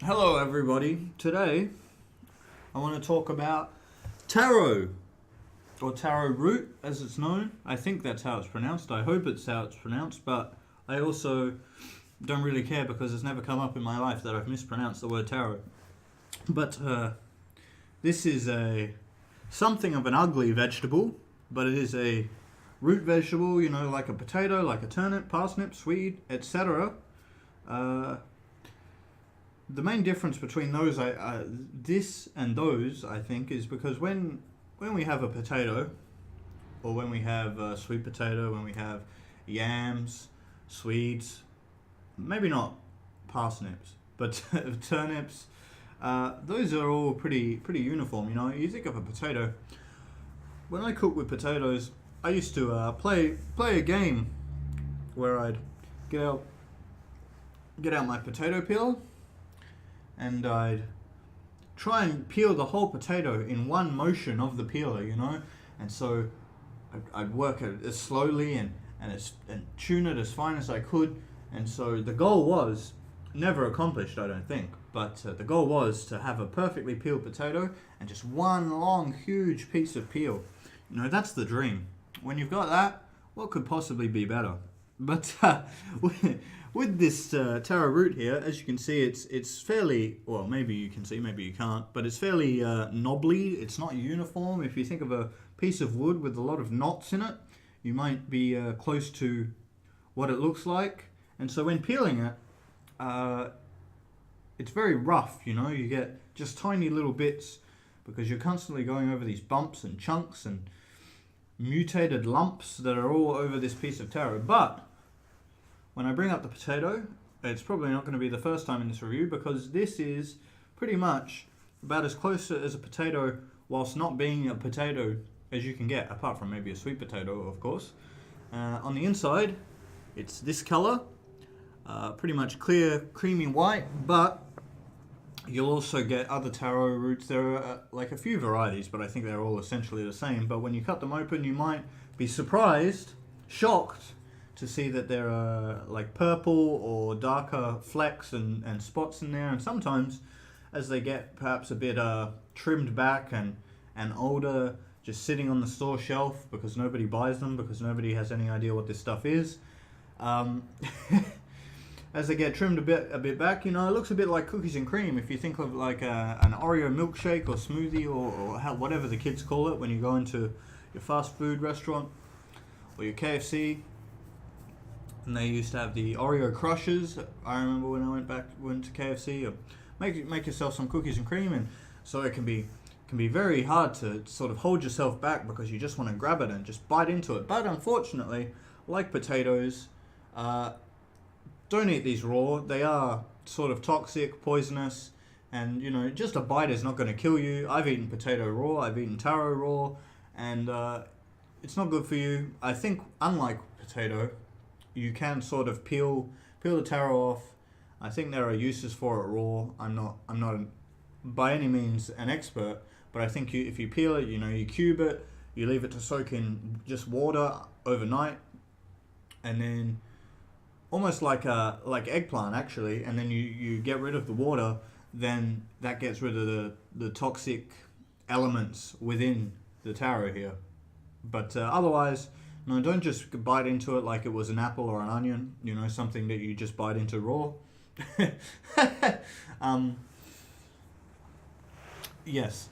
Hello everybody. Today I want to talk about taro, or taro root as it's known. I think that's how it's pronounced. I hope it's how it's pronounced, but I also don't really care because it's never come up in my life that I've mispronounced the word taro. But this is something of an ugly vegetable, but it is a root vegetable, like a potato, like a turnip, parsnip, swede, etc. The main difference between those, this and those, I think, is because when we have a potato, or when we have a sweet potato, when we have yams, swedes, maybe not parsnips, but turnips, those are all pretty uniform. You think of a potato. When I cook with potatoes, I used to play a game where I'd get out my potato peeler, and I'd try and peel the whole potato in one motion of the peeler, and so I'd work it as slowly and tune it as fine as I could, and so the goal was never accomplished, I don't think, but the goal was to have a perfectly peeled potato and just one long huge piece of peel. That's the dream. When you've got that, what could possibly be better? But with this taro root here, as you can see, it's fairly, well, maybe you can see, maybe you can't, but it's fairly knobbly. It's not uniform. If you think of a piece of wood with a lot of knots in it, you might be close to what it looks like. And so when peeling it, it's very rough, you get just tiny little bits because you're constantly going over these bumps and chunks and mutated lumps that are all over this piece of taro. But when I bring up the potato, it's probably not going to be the first time in this review because this is pretty much about as close as a potato whilst not being a potato as you can get, apart from maybe a sweet potato, of course. On the inside, it's this color, pretty much clear, creamy white, but you'll also get other taro roots. There are like a few varieties, but I think they're all essentially the same. But when you cut them open, you might be surprised, shocked, to see that there are like purple or darker flecks and spots in there, and sometimes as they get perhaps a bit trimmed back and older, just sitting on the store shelf because nobody buys them, because nobody has any idea what this stuff is, as they get trimmed a bit back, it looks a bit like cookies and cream. If you think of like an Oreo milkshake or smoothie or whatever the kids call it when you go into your fast food restaurant or your KFC. And they used to have the Oreo crushes. I remember when I went to KFC. Or make yourself some cookies and cream, and so it can be very hard to sort of hold yourself back because you just want to grab it and just bite into it. But unfortunately, like potatoes, don't eat these raw. They are sort of toxic, poisonous, and just a bite is not going to kill you. I've eaten potato raw. I've eaten taro raw, and it's not good for you. I think unlike potato, you can sort of peel the taro off. I think there are uses for it raw. I'm not by any means an expert, but I think if you peel it, you cube it, you leave it to soak in just water overnight, and then almost like eggplant actually, and then you get rid of the water, then that gets rid of the toxic elements within the taro here. But otherwise, no, don't just bite into it like it was an apple or an onion, something that you just bite into raw. Yes.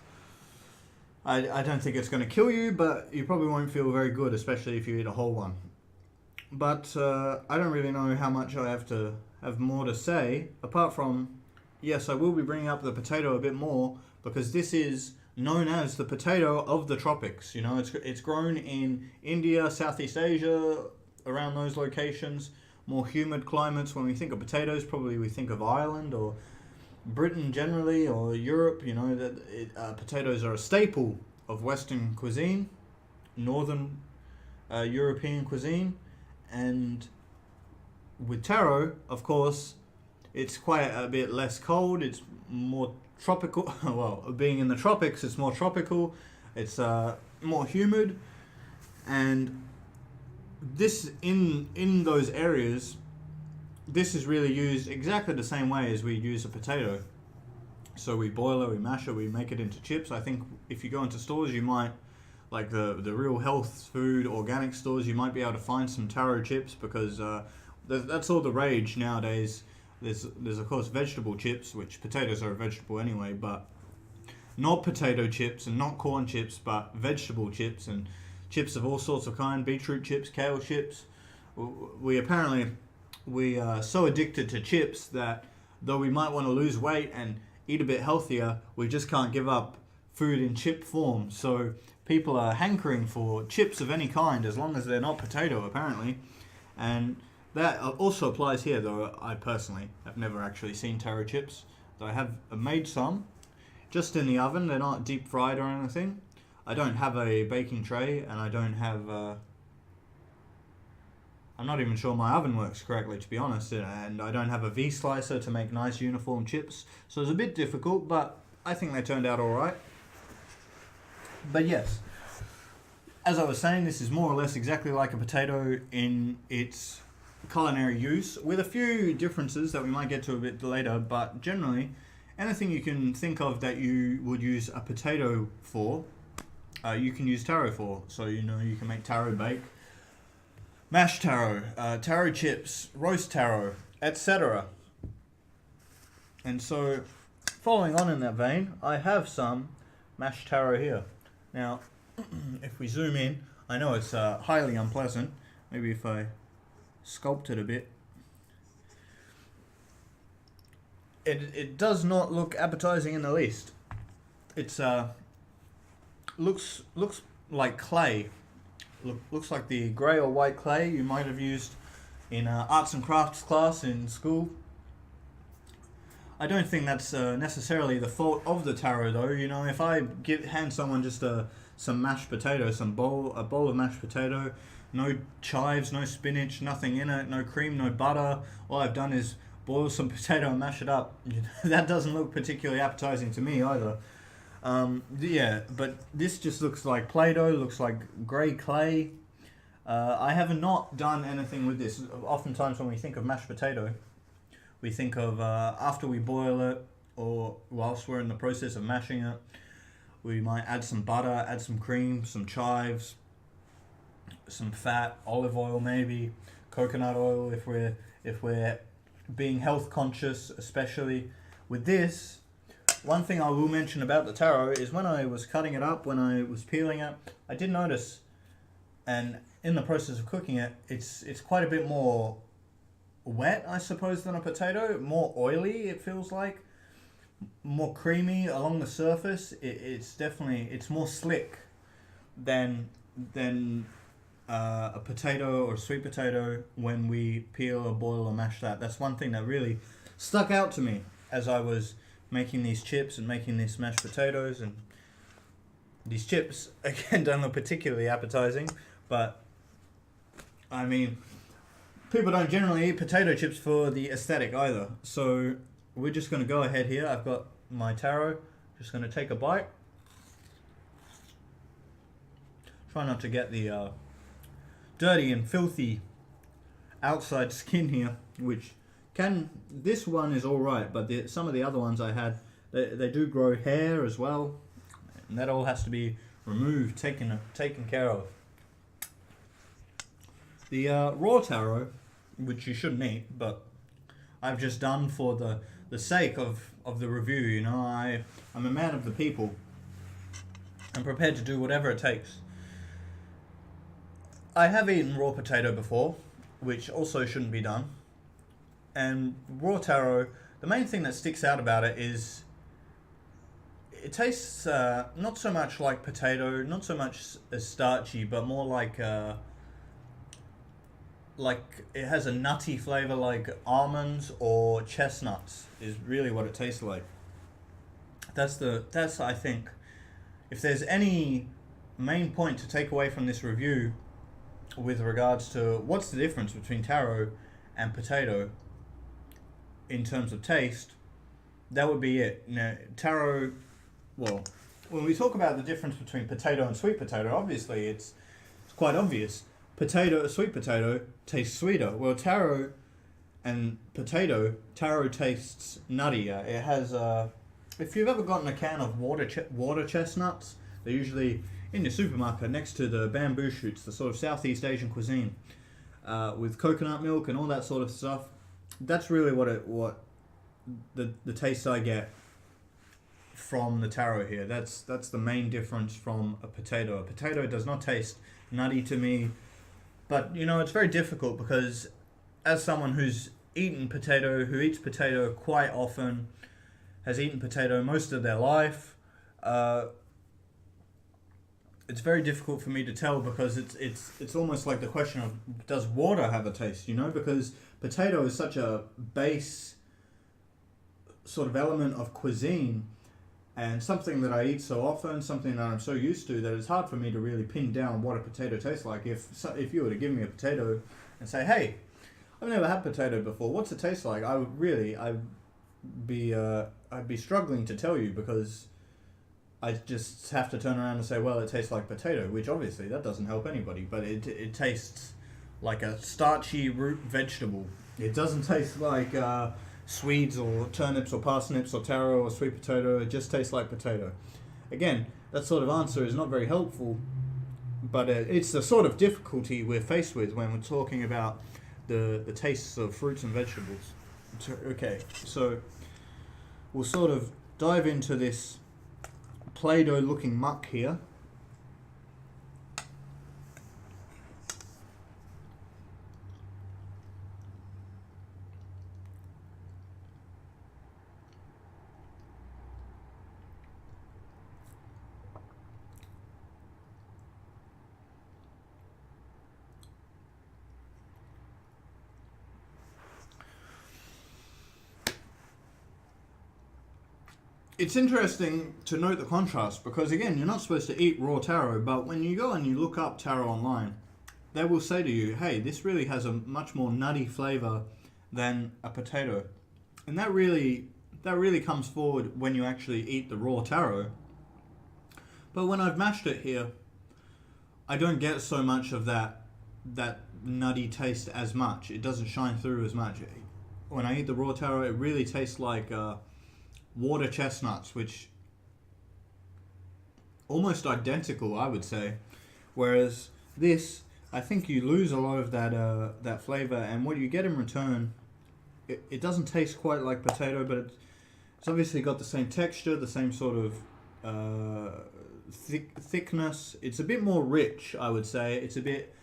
I don't think it's going to kill you, but you probably won't feel very good, especially if you eat a whole one. But I don't really know how much I have more to say, apart from, yes, I will be bringing up the potato a bit more, because this is known as the potato of the tropics. It's grown in India, Southeast Asia, around those locations, more humid climates. When we think of potatoes, probably we think of Ireland or Britain generally, or Europe. Potatoes are a staple of Western cuisine, Northern European cuisine, and with taro, of course, it's quite a bit less cold. It's more tropical. Well, being in the tropics, it's more tropical. It's more humid, and this in those areas, this is really used exactly the same way as we use a potato. So we boil it, we mash it, we make it into chips. I think if you go into stores, you might, like the real health food, organic stores, you might be able to find some taro chips because that's all the rage nowadays. There's of course vegetable chips, which potatoes are a vegetable anyway, but not potato chips and not corn chips, but vegetable chips and chips of all sorts of kind, beetroot chips, kale chips. We are so addicted to chips that though we might want to lose weight and eat a bit healthier, we just can't give up food in chip form. So people are hankering for chips of any kind as long as they're not potato, apparently. And that also applies here, though I personally have never actually seen taro chips. Though I have made some just in the oven. They're not deep fried or anything. I don't have a baking tray, and I don't have I'm not even sure my oven works correctly, to be honest, and I don't have a V-slicer to make nice uniform chips, so it's a bit difficult, but I think they turned out alright. But yes, as I was saying, this is more or less exactly like a potato in its culinary use, with a few differences that we might get to a bit later, but generally, anything you can think of that you would use a potato for, you can use taro for. So, you can make taro bake, mashed taro, taro chips, roast taro, etc. And so, following on in that vein, I have some mashed taro here. Now, if we zoom in, I know it's highly unpleasant. Maybe if I sculpt it a bit. It does not look appetizing in the least. It's looks like clay. Looks like the grey or white clay you might have used in arts and crafts class in school. I don't think that's necessarily the fault of the taro, though. If I hand someone just some mashed potato, a bowl of mashed potato, no chives, no spinach, nothing in it, no cream, no butter, all I've done is boil some potato and mash it up. That doesn't look particularly appetizing to me either. Yeah, but this just looks like Play-Doh, looks like grey clay. I have not done anything with this. Oftentimes when we think of mashed potato, we think of after we boil it, or whilst we're in the process of mashing it, we might add some butter, add some cream, some chives, some fat, olive oil maybe, coconut oil if we're being health conscious, especially. With this, one thing I will mention about the taro is when I was cutting it up, when I was peeling it, I did notice, and in the process of cooking it, it's quite a bit more wet, I suppose, than a potato. More oily, it feels like. More creamy along the surface. It's more slick than a potato or a sweet potato when we peel or boil or mash that. That's one thing that really stuck out to me as I was making these chips and making these mashed potatoes. And these chips, again, don't look particularly appetizing, but I mean, people don't generally eat potato chips for the aesthetic either. So we're just going to go ahead here. I've got my taro. Just going to take a bite. Try not to get the dirty and filthy outside skin here, which this one is alright, but some of the other ones I had, they do grow hair as well, and that all has to be removed, taken care of. The raw taro, which you shouldn't eat, but I've just done for the sake of the review. I'm a man of the people. I'm prepared to do whatever it takes. I have eaten raw potato before, which also shouldn't be done. And raw taro, the main thing that sticks out about it is it tastes not so much like potato, not so much as starchy, but more like it has a nutty flavor, like almonds or chestnuts is really what it tastes like. That's I think, if there's any main point to take away from this review with regards to what's the difference between taro and potato in terms of taste, that would be it. Taro, well, when we talk about the difference between potato and sweet potato, obviously it's quite obvious. Sweet potato tastes sweeter. Well, taro and potato, taro tastes nuttier. It has if you've ever gotten a can of water chestnuts, they're usually in your supermarket next to the bamboo shoots, the sort of Southeast Asian cuisine, with coconut milk and all that sort of stuff. That's really what the taste I get from the taro here. That's the main difference from a potato. A potato does not taste nutty to me, but it's very difficult because as someone who eats potato quite often, has eaten potato most of their life, it's very difficult for me to tell because it's almost like the question of, does water have a taste? Because potato is such a base sort of element of cuisine, and something that I eat so often, something that I'm so used to, that it's hard for me to really pin down what a potato tastes like. If you were to give me a potato and say, hey, I've never had potato before, what's it taste like? I'd be struggling to tell you, because I just have to turn around and say, well, it tastes like potato, which obviously that doesn't help anybody, but it tastes like a starchy root vegetable. It doesn't taste like Swedes or turnips or parsnips or taro or sweet potato. It just tastes like potato. Again, that sort of answer is not very helpful, but it's the sort of difficulty we're faced with when we're talking about the tastes of fruits and vegetables. Okay, so we'll sort of dive into this Play-Doh looking muck here. It's interesting to note the contrast because, again, you're not supposed to eat raw taro, but when you go and you look up taro online, they will say to you, hey, this really has a much more nutty flavor than a potato. And that really comes forward when you actually eat the raw taro. But when I've mashed it here, I don't get so much of that nutty taste as much. It doesn't shine through as much. When I eat the raw taro, it really tastes like water chestnuts, which almost identical, I would say. Whereas this, I think you lose a lot of that flavor, and what you get in return, it doesn't taste quite like potato, but it's obviously got the same texture, the same sort of thickness. It's a bit more rich, I would say. It's a bit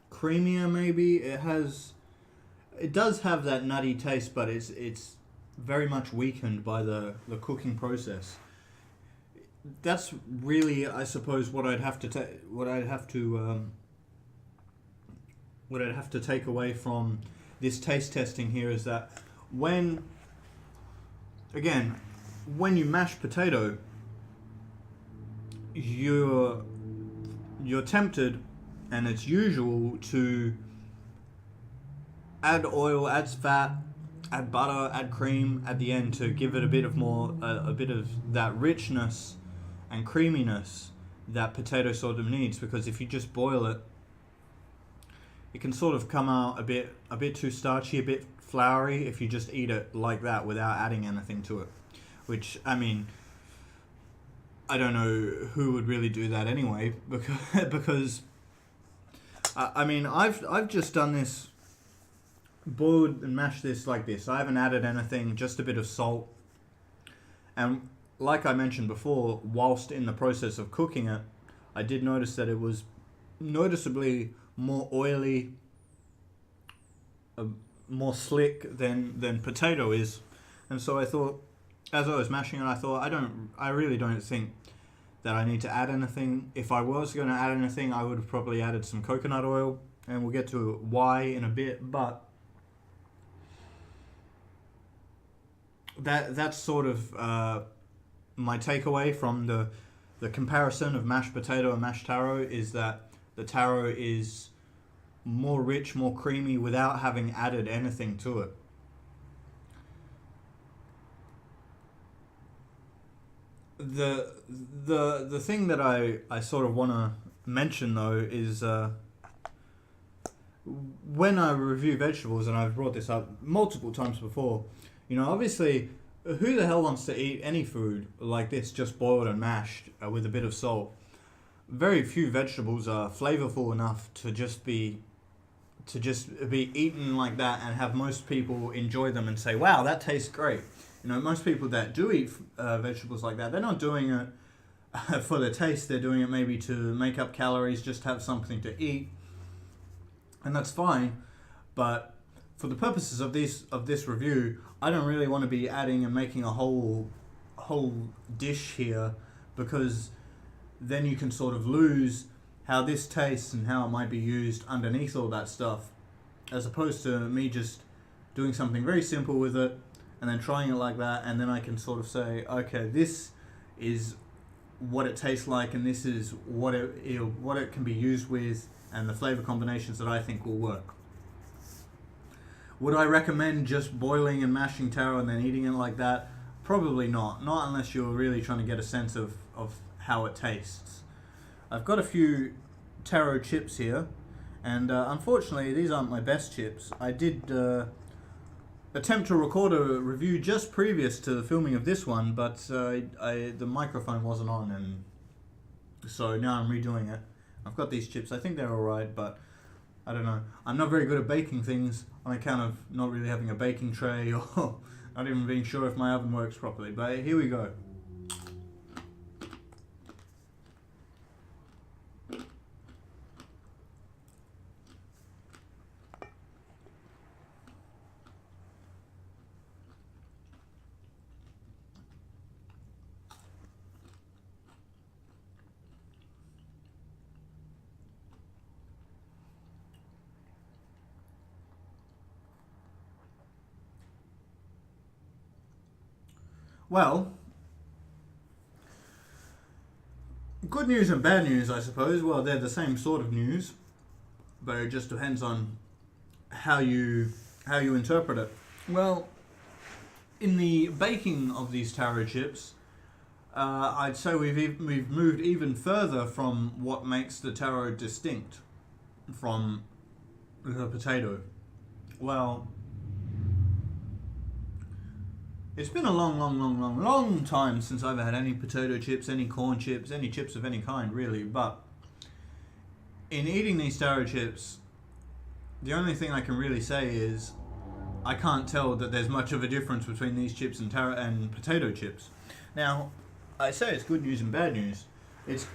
creamier, maybe. It does have that nutty taste, but it's very much weakened by the cooking process. That's really, I suppose, what I'd have to take away from this taste testing here is that when you mash potato, you're tempted, and it's usual to add oil, add fat, add butter, add cream at the end to give it a bit of that richness and creaminess that potato sort of needs, because if you just boil it, it can sort of come out a bit too starchy, a bit floury if you just eat it like that without adding anything to it. Which, I mean, I don't know who would really do that anyway, because I mean, I've just done this, boiled and mashed this like this. I haven't added anything, just a bit of salt. And like I mentioned before, whilst in the process of cooking it, I did notice that it was noticeably more oily, more slick than potato is. And so I thought, as I was mashing it, I thought, I really don't think that I need to add anything. If I was going to add anything, I would have probably added some coconut oil, and we'll get to why in a bit, but that's sort of my takeaway from the comparison of mashed potato and mashed taro, is that the taro is more rich, more creamy without having added anything to it. The thing that I sort of want to mention though is when I review vegetables, and I've brought this up multiple times before, obviously who the hell wants to eat any food like this just boiled and mashed with a bit of salt? Very few vegetables are flavorful enough to just be eaten like that and have most people enjoy them and say, wow, that tastes great. You know, most people that do eat vegetables like that, they're not doing it for the taste. They're doing it maybe to make up calories, just have something to eat, and that's fine. But for the purposes of this review, I don't really want to be adding and making a whole dish here, because then you can sort of lose how this tastes and how it might be used underneath all that stuff, as opposed to me just doing something very simple with it and then trying it like that, and then I can sort of say, okay, this is what it tastes like, and this is what it can be used with, and the flavor combinations that I think will work. Would I recommend just boiling and mashing taro and then eating it like that? Probably not. Not unless you're really trying to get a sense of how it tastes. I've got a few taro chips here, and unfortunately these aren't my best chips. I did attempt to record a review just previous to the filming of this one, but the microphone wasn't on, and so now I'm redoing it. I've got these chips. I think they're alright, but I don't know. I'm not very good at baking things on account of not really having a baking tray or not even being sure if my oven works properly, but here we go. Well, good news and bad news, I suppose. Well, they're the same sort of news, but it just depends on how you interpret it. Well, in the baking of these taro chips, I'd say we've moved even further from what makes the taro distinct from the potato. Well, it's been a long time since I've had any potato chips, any corn chips, any chips of any kind, really. But in eating these taro chips, the only thing I can really say is I can't tell that there's much of a difference between these chips and potato chips. Now, I say it's good news and bad news. It's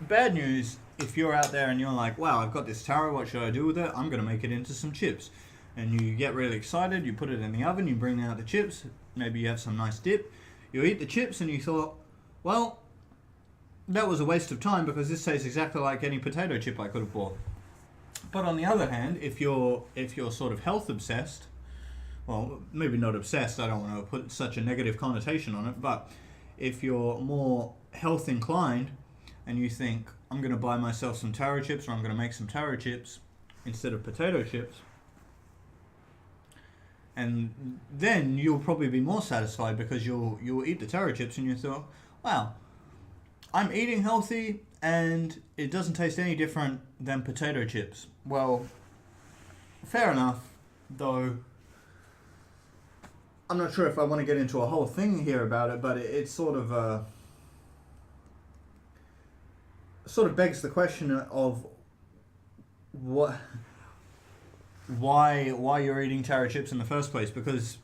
bad news if you're out there and you're like, wow, I've got this taro, what should I do with it? I'm going to make it into some chips. And you get really excited, you put it in the oven, you bring out the chips, maybe you have some nice dip, you eat the chips and you thought, well, that was a waste of time because this tastes exactly like any potato chip I could have bought. But on the other hand, if you're sort of health obsessed, well, maybe not obsessed, I don't want to put such a negative connotation on it, but if you're more health inclined and you think, I'm going to buy myself some taro chips or I'm going to make some taro chips instead of potato chips, and then you'll probably be more satisfied because you'll eat the taro chips and you thought, wow, I'm eating healthy and it doesn't taste any different than potato chips. Well, fair enough, though I'm not sure if I want to get into a whole thing here about it, but it sort of begs the question of why you're eating taro chips in the first place, because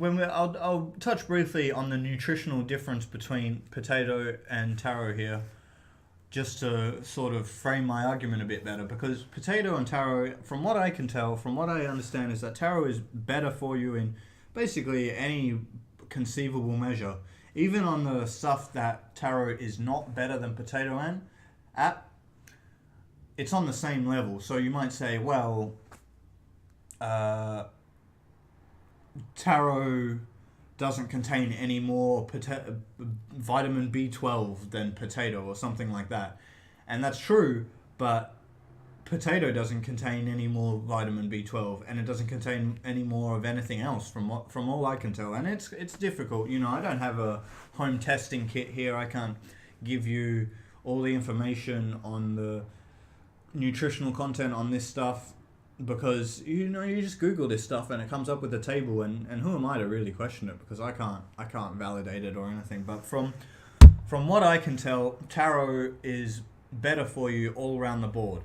I'll touch briefly on the nutritional difference between potato and taro here, just to sort of frame my argument a bit better, because potato and taro, from what I can tell, from what I understand, is that taro is better for you in basically any conceivable measure, even on the stuff that taro is not better than potato at. It's on the same level. So you might say, well, taro doesn't contain any more vitamin B12 than potato or something like that. And that's true, but potato doesn't contain any more vitamin B12 and it doesn't contain any more of anything else from all I can tell. And it's difficult. You know, I don't have a home testing kit here. I can't give you all the information on the nutritional content on this stuff because you just Google this stuff and it comes up with a table, and who am I to really question it, because I can't validate it or anything. But from what I can tell, taro is better for you all around the board.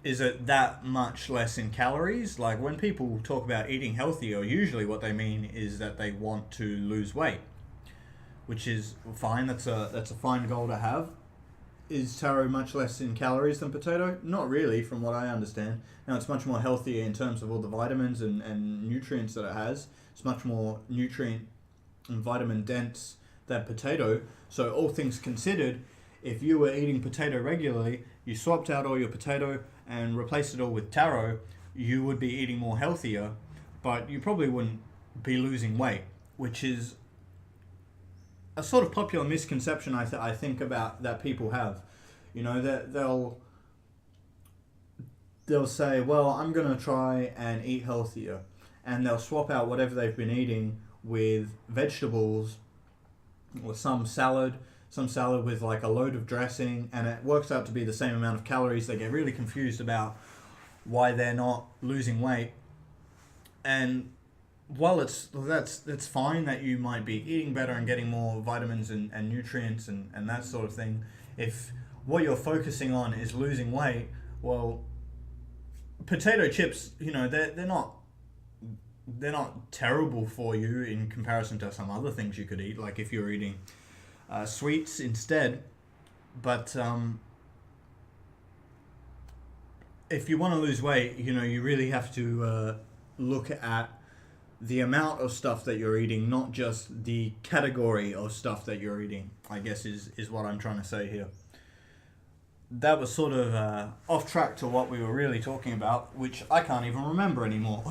Is it that much less in calories? Like, when people talk about eating healthier, usually what they mean is that they want to lose weight, which is fine. That's a fine goal to have. Is taro much less in calories than potato? Not really, from what I understand. Now, it's much more healthier in terms of all the vitamins and nutrients that it has. It's much more nutrient and vitamin dense than potato. So all things considered, if you were eating potato regularly, you swapped out all your potato and replaced it all with taro, you would be eating more healthier, but you probably wouldn't be losing weight, which is a sort of popular misconception I think about that people have. You know, that they'll say, well, I'm going to try and eat healthier, and they'll swap out whatever they've been eating with vegetables or some salad with like a load of dressing, and it works out to be the same amount of calories. They get really confused about why they're not losing weight. And while that's fine that you might be eating better and getting more vitamins and nutrients and that sort of thing, if what you're focusing on is losing weight, well, potato chips, they're not terrible for you in comparison to some other things you could eat, like if you're eating sweets instead. But if you want to lose weight, you really have to look at the amount of stuff that you're eating, not just the category of stuff that you're eating, I guess is what I'm trying to say here. That was sort of off track to what we were really talking about, which I can't even remember anymore.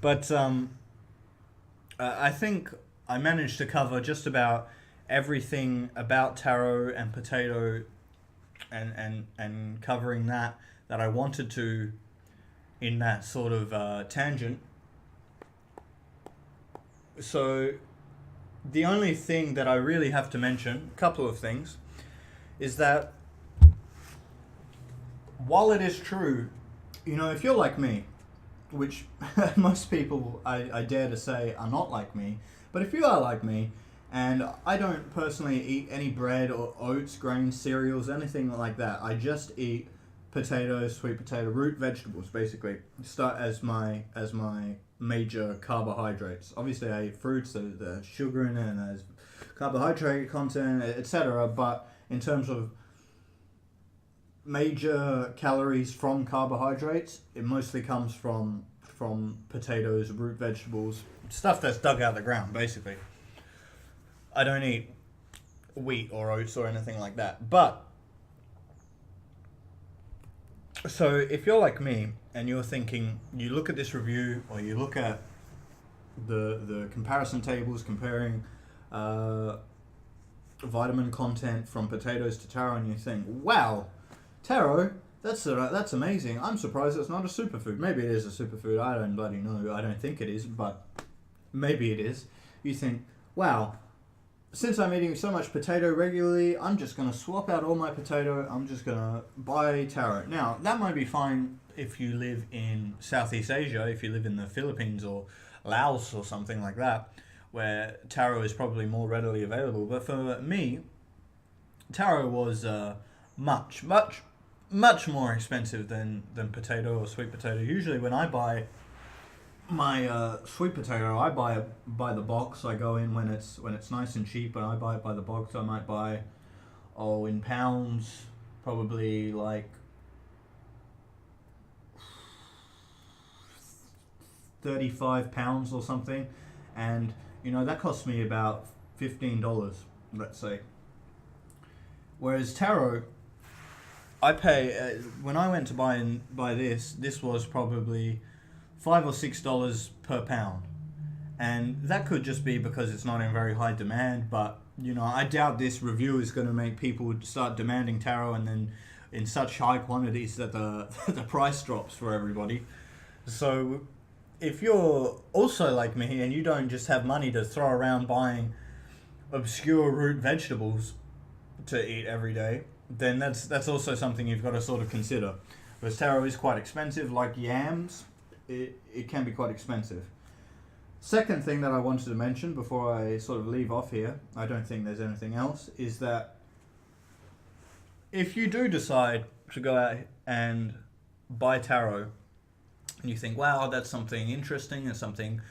but I think I managed to cover just about everything about taro and potato, and covering that I wanted to in that sort of tangent. So the only thing that I really have to mention, a couple of things, is that while it is true, if you're like me, which most people I dare to say are not like me, but if you are like me, and I don't personally eat any bread or oats, grains, cereals, anything like that. I just eat potatoes, sweet potato, root vegetables, basically. Start as my major carbohydrates. Obviously, I eat fruits, there's sugar in it, and there's carbohydrate content, etc. But in terms of major calories from carbohydrates, it mostly comes from potatoes, root vegetables, stuff that's dug out of the ground, basically. I don't eat wheat or oats or anything like that. But so if you're like me and you're thinking, you look at this review or you look at the comparison tables comparing vitamin content from potatoes to taro, and you think, wow, taro, that's amazing. I'm surprised it's not a superfood. Maybe it is a superfood. I don't bloody know. I don't think it is, but maybe it is. You think, wow, since I'm eating so much potato regularly, I'm just going to swap out all my potato. I'm just going to buy taro. Now, that might be fine if you live in Southeast Asia, if you live in the Philippines or Laos or something like that, where taro is probably more readily available. But for me, taro was much more expensive than potato or sweet potato. Usually when I buy my sweet potato, I buy it by the box. I go in when it's nice and cheap, and I buy it by the box. I might buy, in pounds, probably like 35 pounds or something, and that costs me about $15, let's say. Whereas taro, I pay when I went to buy this was probably $5 or $6 per pound, and that could just be because it's not in very high demand. But I doubt this review is going to make people start demanding taro and then in such high quantities that the price drops for everybody. So if you're also like me and you don't just have money to throw around buying obscure root vegetables to eat every day, then that's also something you've got to sort of consider. Because taro is quite expensive, like yams, it can be quite expensive. Second thing that I wanted to mention before I sort of leave off here, I don't think there's anything else, is that if you do decide to go out and buy taro, and you think, wow, that's something interesting and something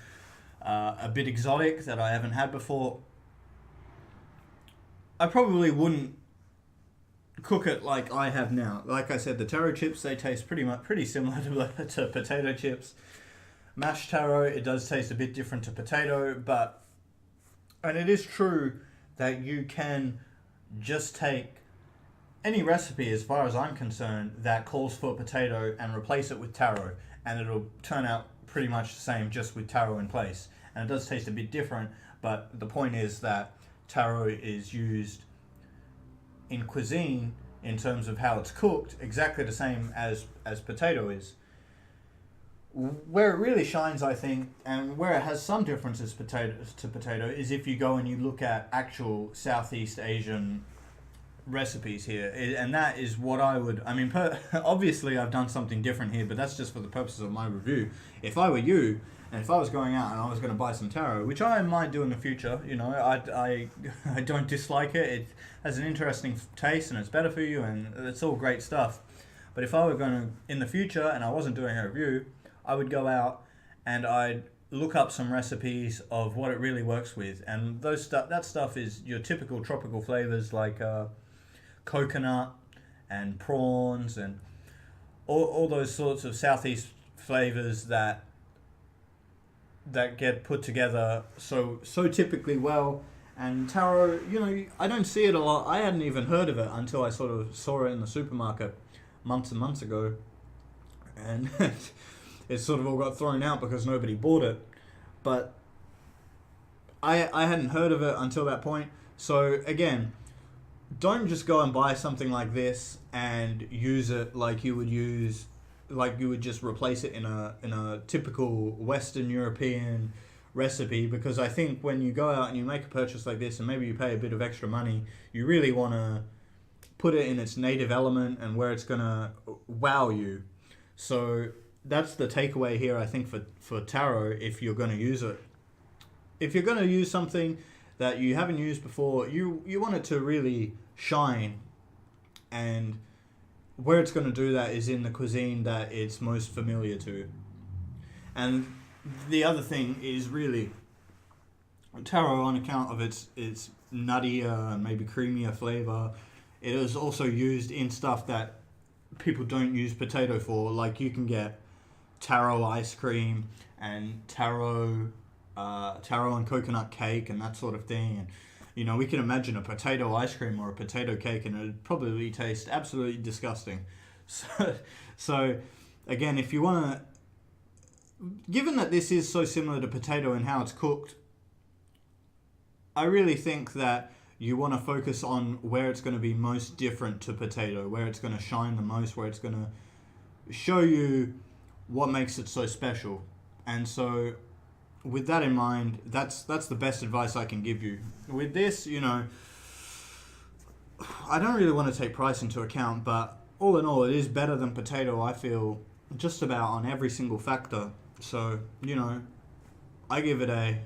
a bit exotic that I haven't had before, I probably wouldn't cook it like I have now. Like I said, the taro chips, they taste pretty similar to potato chips. Mashed taro, it does taste a bit different to potato, and it is true that you can just take any recipe, as far as I'm concerned, that calls for potato and replace it with taro, and it'll turn out pretty much the same, just with taro in place. And it does taste a bit different, but the point is that taro is used in cuisine in terms of how it's cooked exactly the same as potato is. Where it really shines, I think, and where it has some differences to potato is if you go and you look at actual Southeast Asian recipes here, and that is what I would, obviously I've done something different here, but that's just for the purposes of my review. If I were you, and if I was going out and I was going to buy some taro, which I might do in the future, I don't dislike it. It has an interesting taste and it's better for you and it's all great stuff. But if I were going to, in the future, and I wasn't doing a review, I would go out and I'd look up some recipes of what it really works with. And that stuff is your typical tropical flavors like coconut and prawns and all those sorts of Southeast flavors that get put together so typically well. And taro, I don't see it a lot. I hadn't even heard of it until I sort of saw it in the supermarket months and months ago, and it sort of all got thrown out because nobody bought it. But I hadn't heard of it until that point. So again, don't just go and buy something like this and use it like you would just replace it in a typical Western European recipe, because I think when you go out and you make a purchase like this and maybe you pay a bit of extra money, you really want to put it in its native element and where it's going to wow you. So that's the takeaway here, I think, for taro, if you're going to use it. If you're going to use something that you haven't used before, you want it to really shine, and where it's going to do that is in the cuisine that it's most familiar to. And the other thing is really taro, on account of its nuttier and maybe creamier flavor, it is also used in stuff that people don't use potato for. Like you can get taro ice cream and taro and coconut cake and that sort of thing. And we can imagine a potato ice cream or a potato cake, and it'd probably taste absolutely disgusting. So again, if you want to, given that this is so similar to potato in how it's cooked, I really think that you want to focus on where it's going to be most different to potato, where it's going to shine the most, where it's going to show you what makes it so special. And so with that in mind, that's the best advice I can give you. With this, I don't really want to take price into account, but all in all, it is better than potato, I feel, just about on every single factor. So, I give it an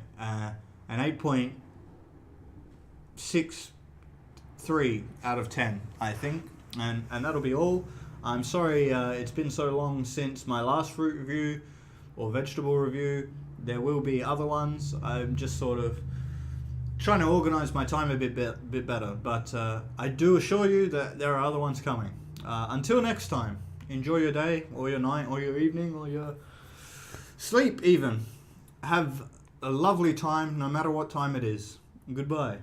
8.63 out of 10, I think. And that'll be all. I'm sorry it's been so long since my last fruit review or vegetable review. There will be other ones. I'm just sort of trying to organize my time a bit better. But I do assure you that there are other ones coming. Until next time, enjoy your day or your night or your evening or your sleep even. Have a lovely time no matter what time it is. Goodbye.